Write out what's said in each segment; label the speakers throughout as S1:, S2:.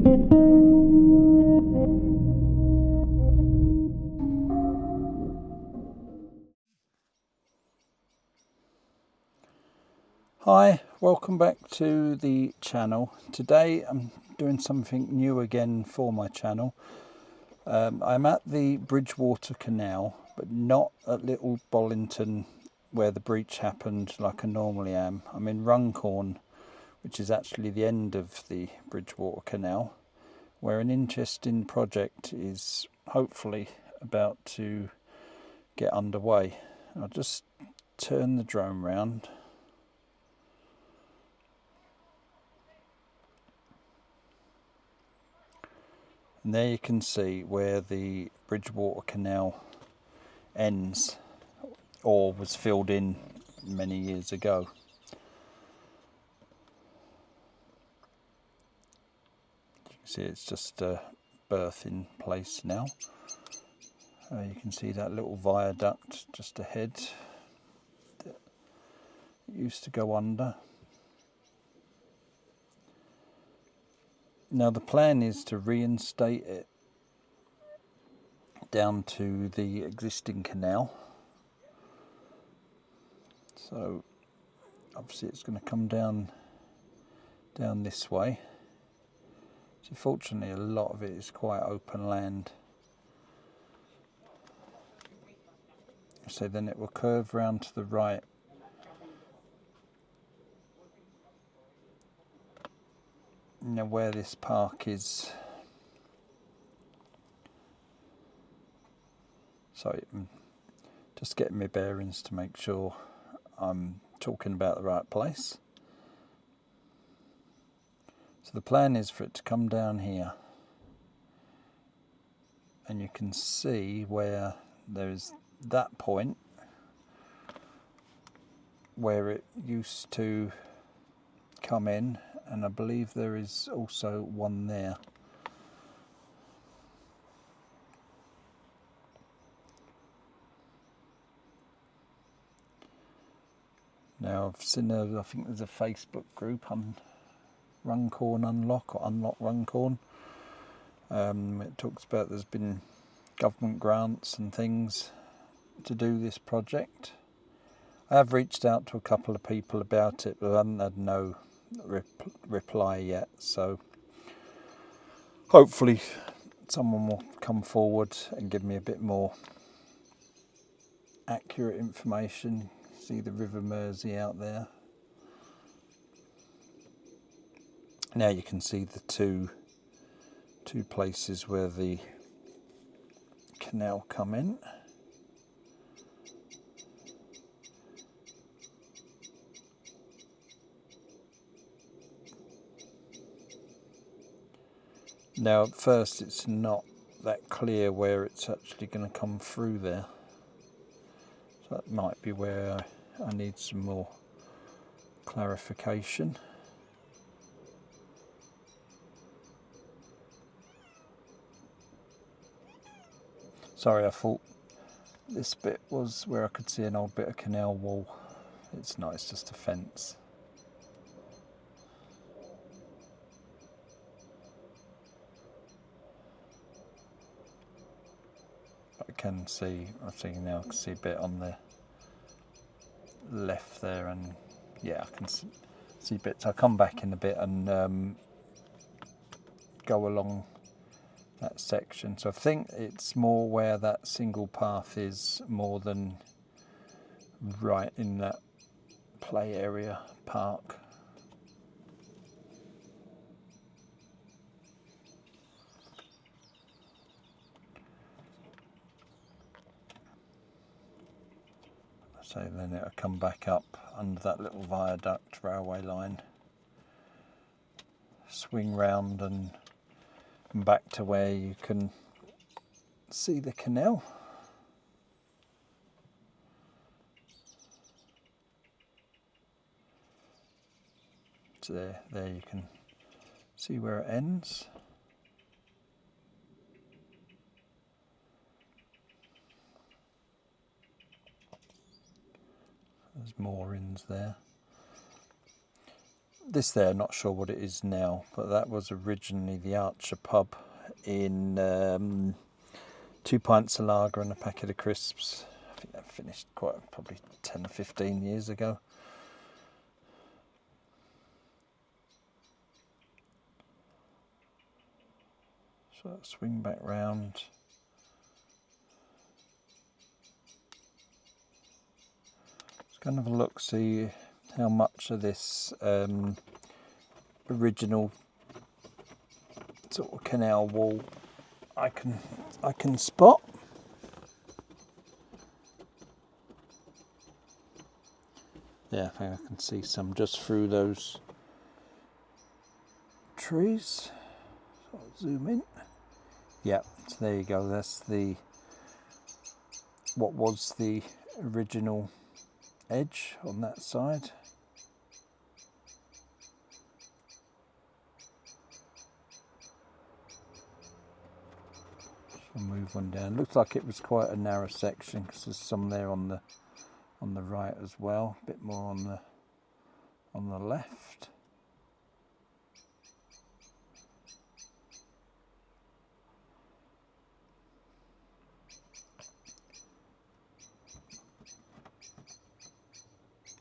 S1: Hi, welcome back to the channel. Today I'm doing something new again for my channel. I'm at the Bridgewater Canal, but not at Little Bollington where the breach happened like I normally am. I'm in Runcorn, which is actually the end of the Bridgewater Canal, where an interesting project is hopefully about to get underway. I'll just turn the drone round. And there you can see where the Bridgewater Canal ends, or was filled in many years ago. You can see it's just a berthing place now. You can see that little viaduct just ahead that used to go under. Now the plan is to reinstate it down to the existing canal. So obviously it's going to come down this way. So fortunately a lot of it is quite open land. So then it will curve round to the right. Now where this park is, sorry, I'm just getting my bearings to make sure I'm talking about the right place. So the plan is for it to come down here, and you can see where there's that point where it used to come in, and I believe there is also one there. Now I've seen I think there's a Facebook group on Runcorn Unlock or Unlock Runcorn. It talks about there's been government grants and things to do this project. I have reached out to a couple of people about it, but I haven't had no reply yet, so hopefully someone will come forward and give me a bit more accurate information. See the River Mersey out there. Now you can see the two places where the canal come in. Now at first it's not that clear where it's actually going to come through there. So that might be where I need some more clarification. Sorry, I thought this bit was where I could see an old bit of canal wall. It's not, it's just a fence. But I can see, I think now I can see a bit on the left there, and yeah, I can see bits. I'll come back in a bit and go along that section. So I think it's more where that single path is, more than right in that play area park. So then it'll come back up under that little viaduct railway line, swing round and back to where you can see the canal. So there you can see where it ends. There's moorings there. this there, not sure what it is now, but that was originally the Archer pub in 2 pints of lager and a packet of crisps. I think that finished probably 10 or 15 years ago. So let's swing back round. Just going to have a look, see how much of this original sort of canal wall I can spot. Yeah, I think I can see some just through those trees. So I'll zoom in. Yeah, so there you go. That's what was the original edge on that side. I'll move one down. Looks like it was quite a narrow section because there's some there on the right as well. A bit more on the left.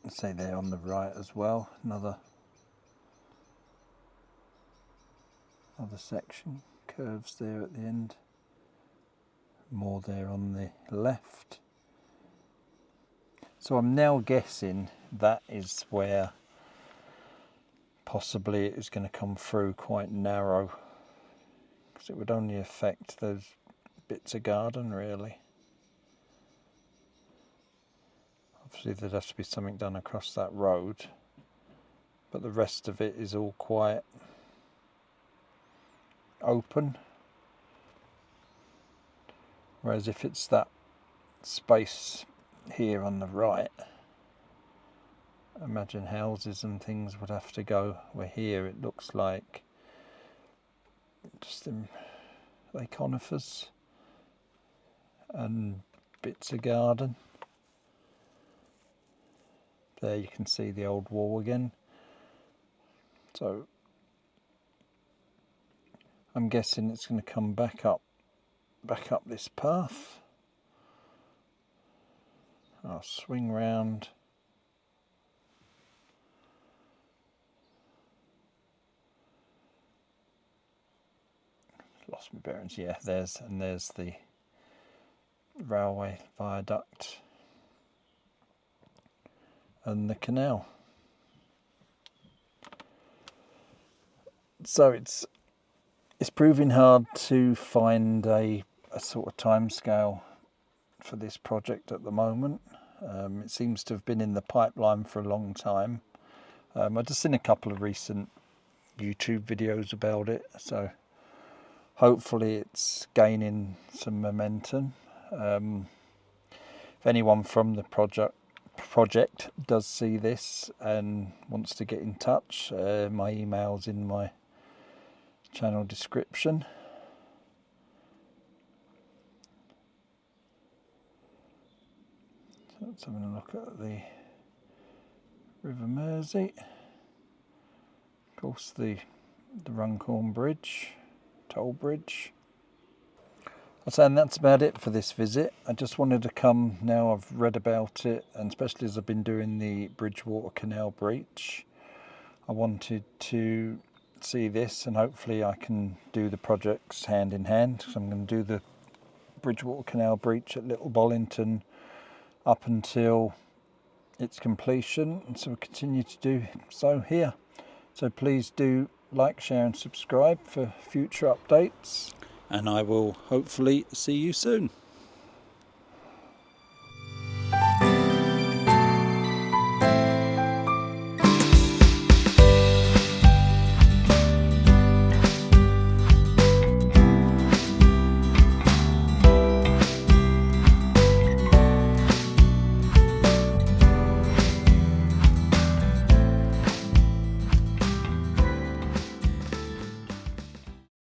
S1: Say there on the right as well. Another section, curves there at the end. More there on the left. So I'm now guessing that is where possibly it is going to come through quite narrow, because it would only affect those bits of garden really. Obviously there'd have to be something done across that road, but the rest of it is all quite open. Whereas if it's that space here on the right, imagine houses and things would have to go, where here it looks like just like conifers and bits of garden. There you can see the old wall again. So I'm guessing it's going to come back up this path. I'll swing round. Lost my bearings. Yeah, there's the railway viaduct and the canal. So it's proving hard to find a sort of time scale for this project at the moment. It seems to have been in the pipeline for a long time. I've just seen a couple of recent YouTube videos about it, so hopefully it's gaining some momentum. If anyone from the project does see this and wants to get in touch, my email's in my channel description. So let's have a look at the River Mersey. Of course the Runcorn Bridge, toll bridge. And that's about it for this visit. I just wanted to come now I've read about it, and especially as I've been doing the Bridgewater Canal breach, I wanted to see this, and hopefully I can do the projects hand in hand. So I'm going to do the Bridgewater Canal breach at Little Bollington up until its completion, and so we'll continue to do so here. So please do like, share and subscribe for future updates, and I will hopefully see you soon.